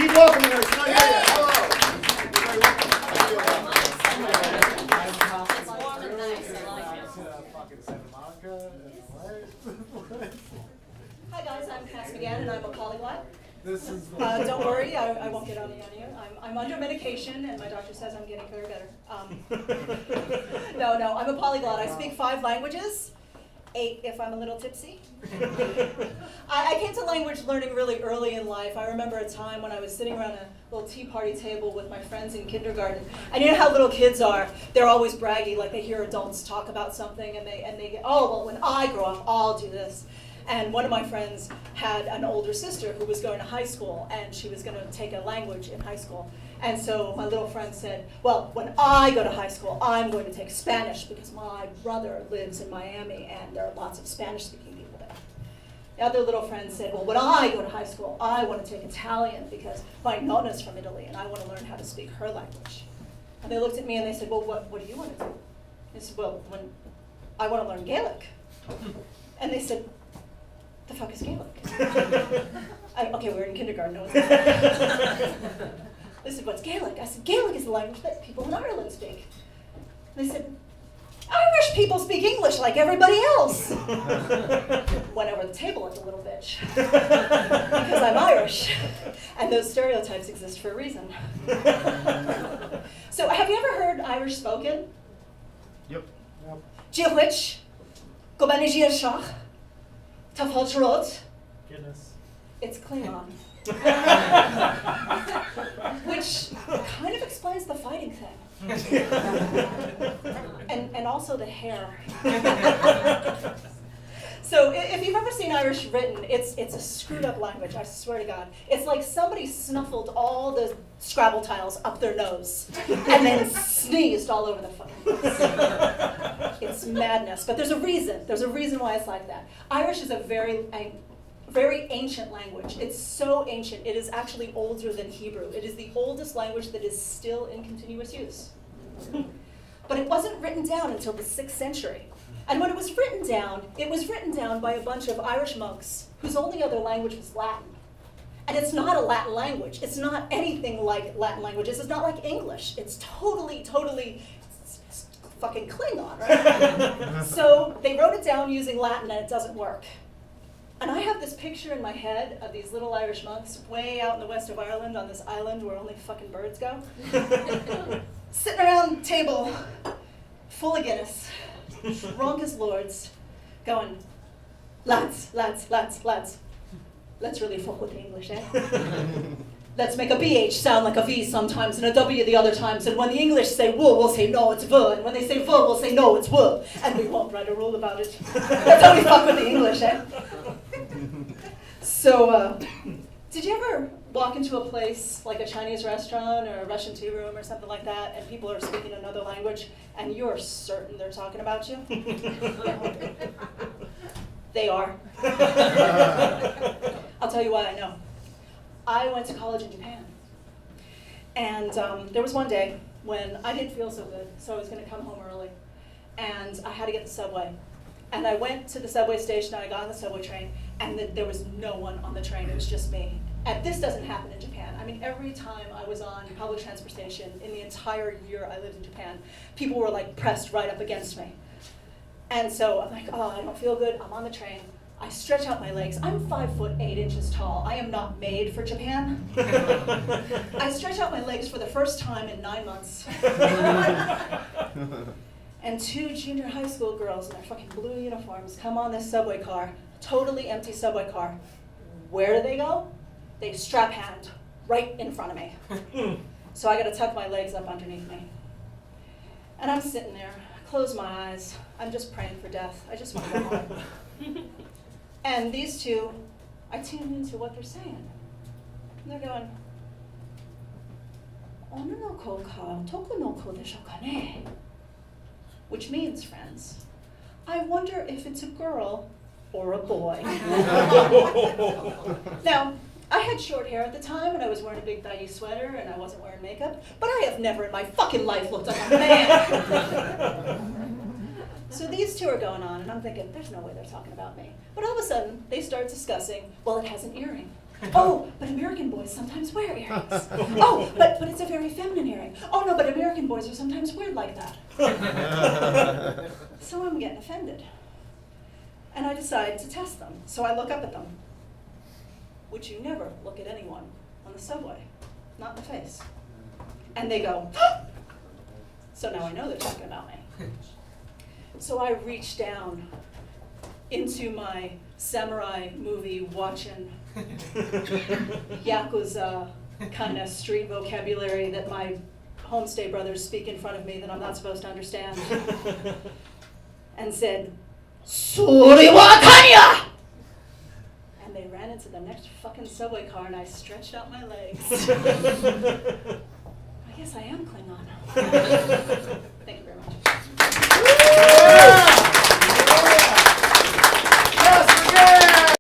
Keep welcoming her. She's not here yet. Hello. It's warm and nice. I like it. Hi guys, I'm Kass McGann and I'm a polyglot. This is Don't worry, I won't get on you. I'm under medication and my doctor says I'm getting better. No, I'm a polyglot. I speak 5 languages, 8 if I'm a little tipsy. I came to language learning really early in life. I remember a time when I was sitting around a little tea party table with my friends in kindergarten. And you know how little kids are, they're always braggy, like they hear adults talk about something and they get, oh, well, when I grow up, I'll do this. And one of my friends had an older sister who was going to high school, and she was going to take a language in high school. And so my little friend said, well, when I go to high school, I'm going to take Spanish because my brother lives in Miami and there are lots of Spanish-speaking people there. The other little friend said, well, when I go to high school, I want to take Italian because my nonna's from Italy and I want to learn how to speak her language. And they looked at me and they said, well, what do you want to do? I said, well, I want to learn Gaelic. And they said, the fuck is Gaelic? Okay, we're in kindergarten. No one's They said, what's Gaelic? I said, Gaelic is the language that people in Ireland speak. They said, Irish people speak English like everybody else. Went over the table like a little bitch. Because I'm Irish. And those stereotypes exist for a reason. So have you ever heard Irish spoken? Yep. Giawich, Gobani Giashach, Tafalcharot. Goodness. It's Klingon. Which kind of explains the fighting thing. and also the hair. So if you've ever seen Irish written, it's a screwed up language, I swear to God. It's like somebody snuffled all the Scrabble tiles up their nose and then sneezed all over the fucking place. It's madness, but there's a reason. There's a reason why it's like that. Irish is a very ancient language. It's so ancient, it is actually older than Hebrew. It is the oldest language that is still in continuous use. But it wasn't written down until the 6th century. And when it was written down by a bunch of Irish monks whose only other language was Latin. And it's not a Latin language. It's not anything like Latin languages. It's not like English. It's totally fucking Klingon, right? So they wrote it down using Latin and it doesn't work. And I have this picture in my head of these little Irish monks way out in the west of Ireland on this island where only fucking birds go. Sitting around the table, full of Guinness, drunk as lords, going, lads, let's really fuck with the English, eh? Let's make a BH sound like a V sometimes and a W the other times, and when the English say wool, we'll say no, it's vuh, and when they say vuh, we'll say no, it's wool, and we won't write a rule about it. That's how we fuck with the English, eh? So, did you ever walk into a place like a Chinese restaurant or a Russian tea room or something like that, and people are speaking another language, and you're certain they're talking about you? They are. I'll tell you why I know. I went to college in Japan, and there was one day when I didn't feel so good, so I was going to come home early, and I had to get the subway. And I went to the subway station, and I got on the subway train, and there was no one on the train, it was just me. And this doesn't happen in Japan. I mean, every time I was on public transportation in the entire year I lived in Japan, people were like pressed right up against me. And so I'm like, oh, I don't feel good, I'm on the train. I stretch out my legs. I'm 5'8" tall. I am not made for Japan. I stretch out my legs for the first time in 9 months. And 2 junior high school girls in their fucking blue uniforms come on this subway car, totally empty subway car. Where do they go? They strap hand right in front of me. So I gotta tuck my legs up underneath me. And I'm sitting there, close my eyes. I'm just praying for death. I just want to go home. And these 2, I tune into what they're saying. And they're going, "Ona no ko ka toku no ko desho ka ne?" Which means, friends, I wonder if it's a girl or a boy. Now, I had short hair at the time, and I was wearing a big baggy sweater, and I wasn't wearing makeup, but I have never in my fucking life looked like a man. So these 2 are going on, and I'm thinking, there's no way they're talking about me. But all of a sudden, they start discussing, well, it has an earring. Oh, but American boys sometimes wear earrings. Oh, but it's a very feminine earring. Oh no, but American boys are sometimes weird like that. So I'm getting offended. And I decide to test them. So I look up at them, which you never look at anyone on the subway, not in the face. And they go, so now I know they're talking about me. So I reach down into my samurai movie watching Yakuza kind of street vocabulary that my homestay brothers speak in front of me that I'm not supposed to understand, and said, "Suri wa kanya!" And they ran into the next fucking subway car, and I stretched out my legs. I guess I am Klingon.